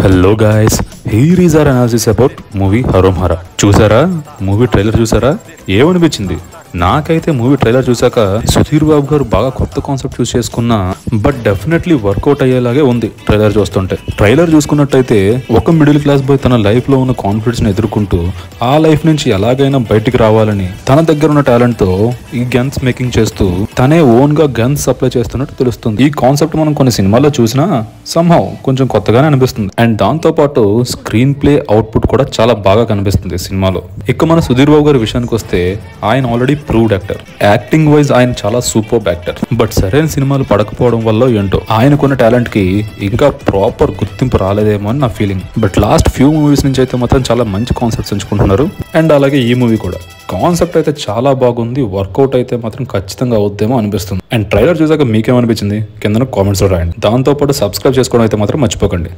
Hello guys, here is our analysis about movie Harom Hara. చూసారా? Movie trailer చూసారా? ఏమనిపించింది? నాకైతే మూవీ ట్రైలర్ చూసాక సుధీర్ బాబు గారు బాగా కొత్త కాన్సెప్ట్ చూస్ చేసుకున్న బట్ డెఫినెట్లీ వర్కౌట్ అయ్యేలాగే ఉంది ట్రైలర్ చూస్తుంటే. ట్రైలర్ చూసుకున్నట్టయితే ఒక మిడిల్ క్లాస్ బాయ్ తన లైఫ్ లో ఉన్న కాన్ఫిడెన్స్ ని ఎదుర్కొంటూ ఆ లైఫ్ నుంచి ఎలాగైనా బయటికి రావాలని తన దగ్గర ఉన్న టాలెంట్ తో ఈ గన్స్ మేకింగ్ చేస్తూ తనే ఓన్ గా గన్స్ సప్లై చేస్తున్నట్టు తెలుస్తుంది. ఈ కాన్సెప్ట్ మనం కొన్ని సినిమాల్లో చూసినా సంహౌ కొంచెం కొత్తగానే అనిపిస్తుంది. అండ్ దాంతో పాటు స్క్రీన్ ప్లే అవుట్పుట్ కూడా చాలా బాగా కనిపిస్తుంది సినిమాలో. ఇక మన సుధీర్ బాబు గారి విషయానికి వస్తే ఆయన already proved actor. Acting wise ఆయన చాలా సూపర్ యాక్టర్. బట్ సరైన సినిమాలు పడకపోవడం వల్ల ఏంటో ఆయనకున్న టాలెంట్ కి ఇంకా ప్రాపర్ గుర్తింపు రాలేదేమో అని నా feeling. But last few movies నుంచి అయితే మాత్రం చాలా మంచి కాన్సెప్ట్స్ ఎంచుకుంటున్నారు. అండ్ అలాగే ఈ మూవీ కూడా కాన్సెప్ట్ అయితే చాలా బాగుంది. వర్కౌట్ అయితే మాత్రం ఖచ్చితంగా అవుద్దేమో అనిపిస్తుంది. అండ్ ట్రైలర్ చూసాక మీకేమనిపించింది కింద కామెంట్స్ లో రాయండి. దాంతో పాటు సబ్స్క్రైబ్ చేసుకోవడం అయితే మాత్రం మర్చిపోకండి.